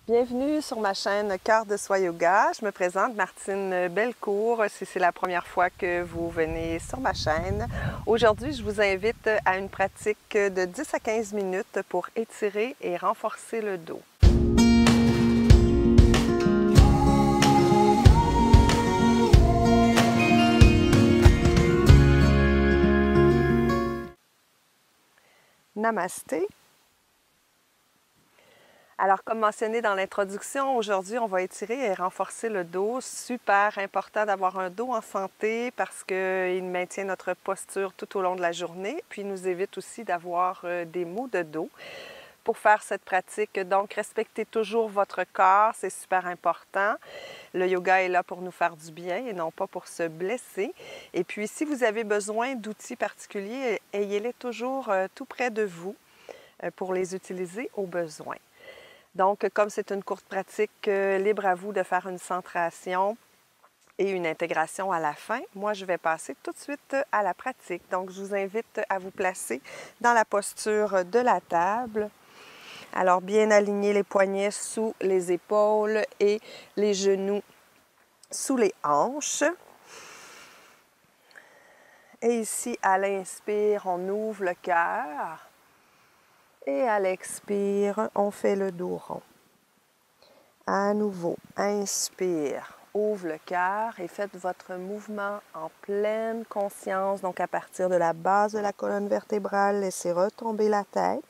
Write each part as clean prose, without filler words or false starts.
Bienvenue sur ma chaîne Cœur de Soi Yoga. Je me présente Martine Bellecour. Si c'est la première fois que vous venez sur ma chaîne, aujourd'hui je vous invite à une pratique de 10 à 15 minutes pour étirer et renforcer le dos. Namasté. Alors, comme mentionné dans l'introduction, aujourd'hui, on va étirer et renforcer le dos. Super important d'avoir un dos en santé parce qu'il maintient notre posture tout au long de la journée, puis il nous évite aussi d'avoir des maux de dos. Pour faire cette pratique, donc, respectez toujours votre corps, c'est super important. Le yoga est là pour nous faire du bien et non pas pour se blesser. Et puis, si vous avez besoin d'outils particuliers, ayez-les toujours tout près de vous pour les utiliser au besoin. Donc, comme c'est une courte pratique, libre à vous de faire une centration et une intégration à la fin. Moi, je vais passer tout de suite à la pratique. Donc, je vous invite à vous placer dans la posture de la table. Alors, bien aligner les poignets sous les épaules et les genoux sous les hanches. Et ici, à l'inspire, on ouvre le cœur. Et à l'expire, on fait le dos rond. À nouveau, inspire, ouvre le cœur et faites votre mouvement en pleine conscience. Donc, à partir de la base de la colonne vertébrale, laissez retomber la tête.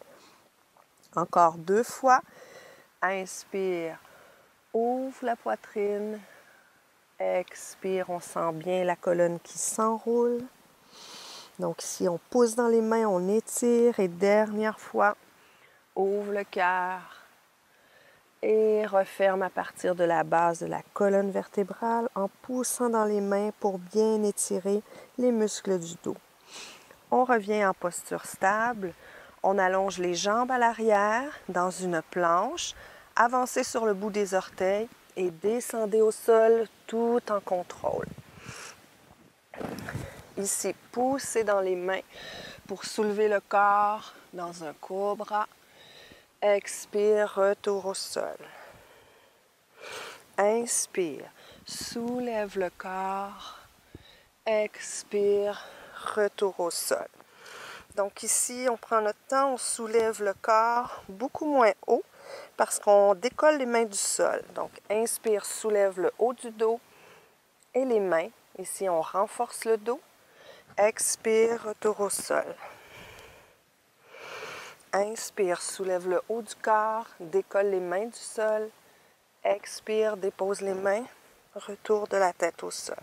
Encore 2 fois. Inspire, ouvre la poitrine. Expire, on sent bien la colonne qui s'enroule. Donc, ici, on pousse dans les mains, on étire. Et dernière fois, ouvre le cœur. Et referme à partir de la base de la colonne vertébrale en poussant dans les mains pour bien étirer les muscles du dos. On revient en posture stable. On allonge les jambes à l'arrière dans une planche. Avancez sur le bout des orteils et descendez au sol tout en contrôle. Ici, poussez dans les mains pour soulever le corps dans un cobra. Expire, retour au sol. Inspire, soulève le corps. Expire, retour au sol. Donc ici, on prend notre temps, on soulève le corps beaucoup moins haut parce qu'on décolle les mains du sol. Donc inspire, soulève le haut du dos et les mains. Ici, on renforce le dos. Expire, retour au sol. Inspire, soulève le haut du corps, décolle les mains du sol. Expire, dépose les mains, retour de la tête au sol.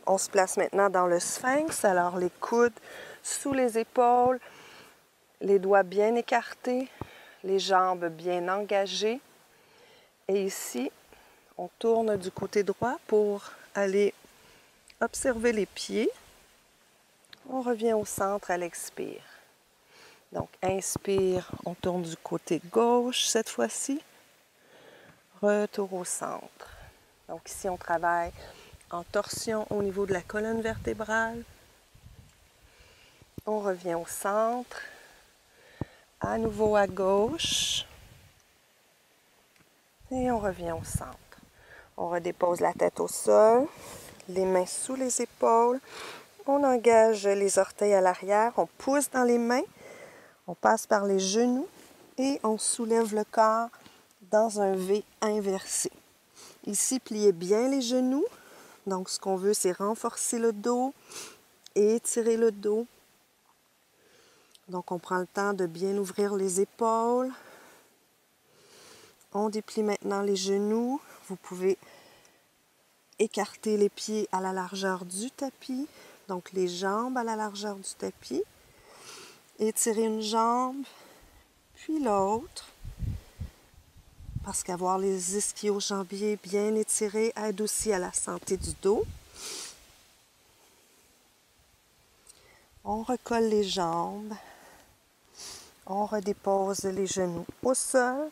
On se place maintenant dans le sphinx. Alors, les coudes sous les épaules, les doigts bien écartés, les jambes bien engagées. Et ici, on tourne du côté droit pour aller observer les pieds. On revient au centre à l'expire. Donc, inspire, on tourne du côté gauche cette fois-ci. Retour au centre. Donc, ici, on travaille en torsion au niveau de la colonne vertébrale. On revient au centre. À nouveau à gauche. Et on revient au centre. On redépose la tête au sol. Les mains sous les épaules. On engage les orteils à l'arrière. On pousse dans les mains. On passe par les genoux et on soulève le corps dans un V inversé. Ici, pliez bien les genoux. Donc, ce qu'on veut, c'est renforcer le dos et étirer le dos. Donc, on prend le temps de bien ouvrir les épaules. On déplie maintenant les genoux. Vous pouvez écarter les pieds à la largeur du tapis. Donc, les jambes à la largeur du tapis. Étirer une jambe, puis l'autre. Parce qu'avoir les ischio-jambiers bien étirés aide aussi à la santé du dos. On recolle les jambes. On redépose les genoux au sol.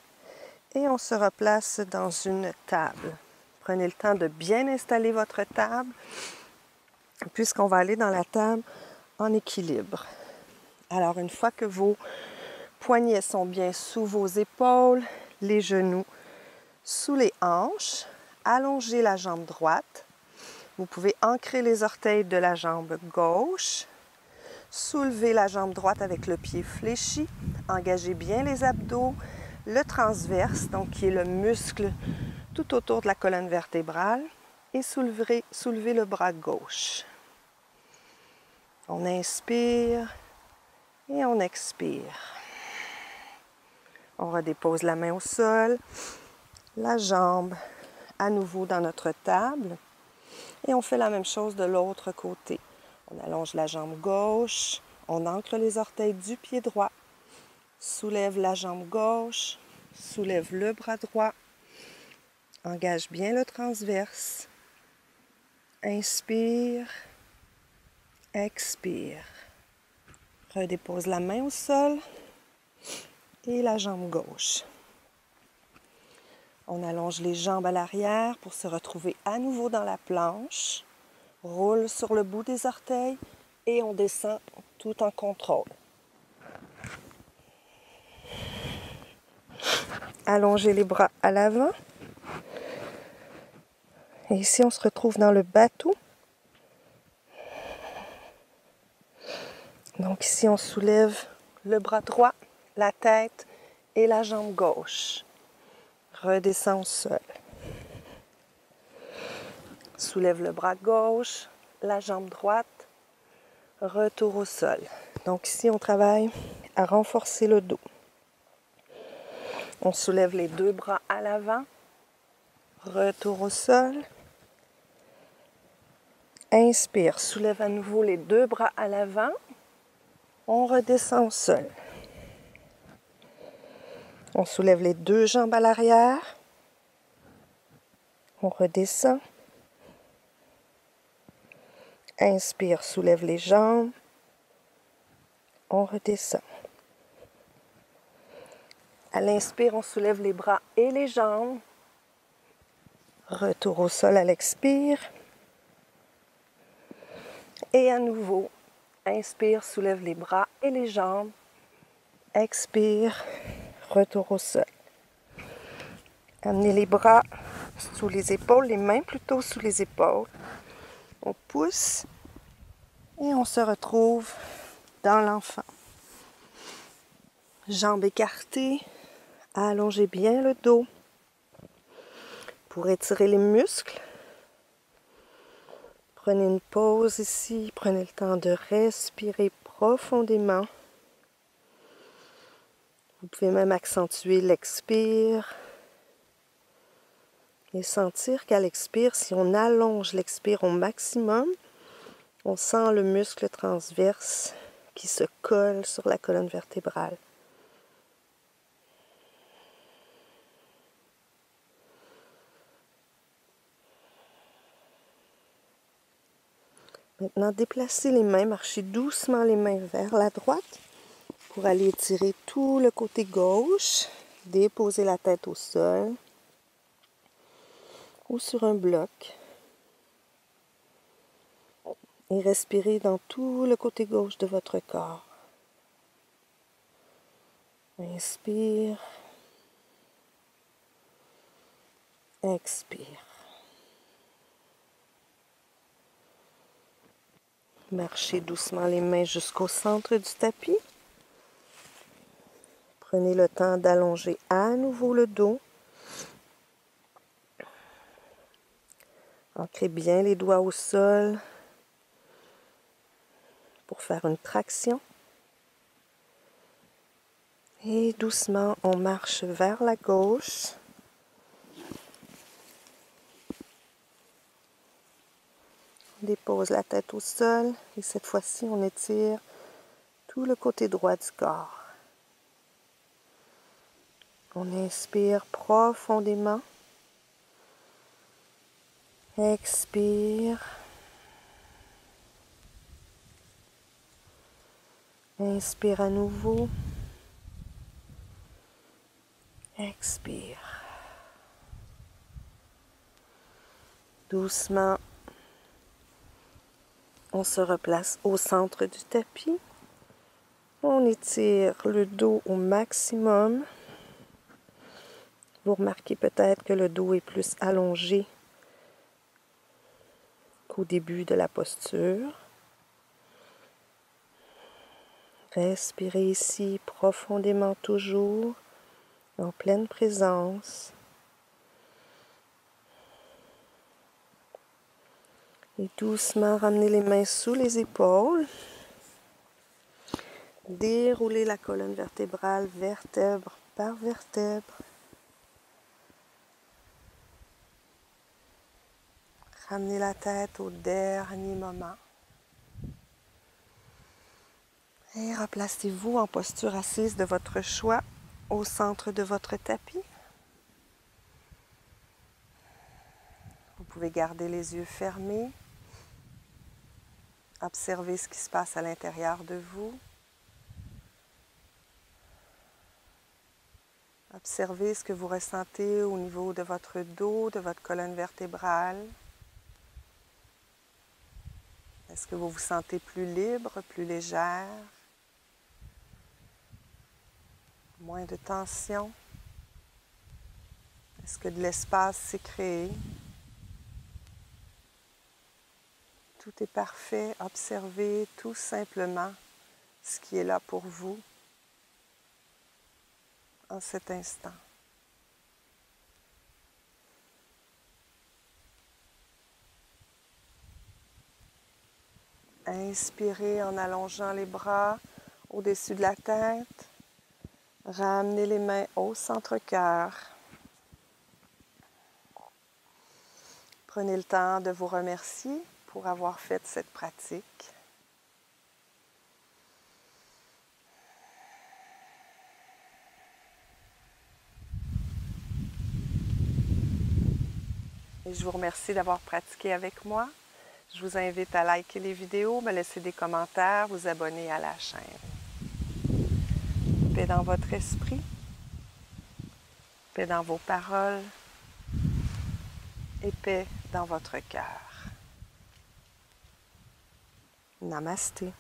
Et on se replace dans une table. Prenez le temps de bien installer votre table, puisqu'on va aller dans la table en équilibre. Alors, une fois que vos poignets sont bien sous vos épaules, les genoux sous les hanches. Allongez la jambe droite. Vous pouvez ancrer les orteils de la jambe gauche. Soulevez la jambe droite avec le pied fléchi. Engagez bien les abdos, le transverse, donc qui est le muscle tout autour de la colonne vertébrale. Et soulevez le bras gauche. On inspire et on expire. On redépose la main au sol, la jambe à nouveau dans notre table. Et on fait la même chose de l'autre côté. On allonge la jambe gauche, on ancre les orteils du pied droit, soulève la jambe gauche, soulève le bras droit, engage bien le transverse, inspire, expire. Redépose la main au sol et la jambe gauche. On allonge les jambes à l'arrière pour se retrouver à nouveau dans la planche. Roule sur le bout des orteils et on descend tout en contrôle. Allongez les bras à l'avant. Et ici, on se retrouve dans le bateau. Donc ici, on soulève le bras droit, la tête et la jambe gauche. Redescend au sol. Soulève le bras gauche, la jambe droite, retour au sol. Donc ici, on travaille à renforcer le dos. On soulève les deux bras à l'avant, retour au sol. Inspire, soulève à nouveau les deux bras à l'avant. On redescend au sol. On soulève les deux jambes à l'arrière. On redescend. Inspire, soulève les jambes. On redescend. À l'inspire, on soulève les bras et les jambes. Retour au sol à l'expire. Et à nouveau, inspire, soulève les bras et les jambes. Expire, retour au sol. Amenez les bras sous les épaules, les mains plutôt sous les épaules. On pousse et on se retrouve dans l'enfant. Jambes écartées, allongez bien le dos pour étirer les muscles. Prenez une pause ici, prenez le temps de respirer profondément. Vous pouvez même accentuer l'expire et sentir qu'à l'expire, si on allonge l'expire au maximum, on sent le muscle transverse qui se colle sur la colonne vertébrale. Maintenant, déplacez les mains, marchez doucement les mains vers la droite pour aller étirer tout le côté gauche. Déposez la tête au sol ou sur un bloc. Et respirez dans tout le côté gauche de votre corps. Inspire. Expire. Marchez doucement les mains jusqu'au centre du tapis. Prenez le temps d'allonger à nouveau le dos. Ancrez bien les doigts au sol pour faire une traction. Et doucement, on marche vers la gauche. On dépose la tête au sol et cette fois-ci, on étire tout le côté droit du corps. On inspire profondément. Expire. Inspire à nouveau. Expire. Doucement, on se replace au centre du tapis. On étire le dos au maximum. Vous remarquez peut-être que le dos est plus allongé qu'au début de la posture. Respirez ici profondément toujours, en pleine présence. Et doucement ramenez les mains sous les épaules. Déroulez la colonne vertébrale, vertèbre par vertèbre. Ramenez la tête au dernier moment. Et replacez-vous en posture assise de votre choix au centre de votre tapis. Vous pouvez garder les yeux fermés. Observez ce qui se passe à l'intérieur de vous. Observez ce que vous ressentez au niveau de votre dos, de votre colonne vertébrale. Est-ce que vous vous sentez plus libre, plus légère? Moins de tension? Est-ce que de l'espace s'est créé? Tout est parfait. Observez tout simplement ce qui est là pour vous en cet instant. Inspirez en allongeant les bras au-dessus de la tête. Ramenez les mains au centre-cœur. Prenez le temps de vous remercier pour avoir fait cette pratique. Et je vous remercie d'avoir pratiqué avec moi. Je vous invite à liker les vidéos, me laisser des commentaires, vous abonner à la chaîne. Paix dans votre esprit, paix dans vos paroles et paix dans votre cœur. Namasté.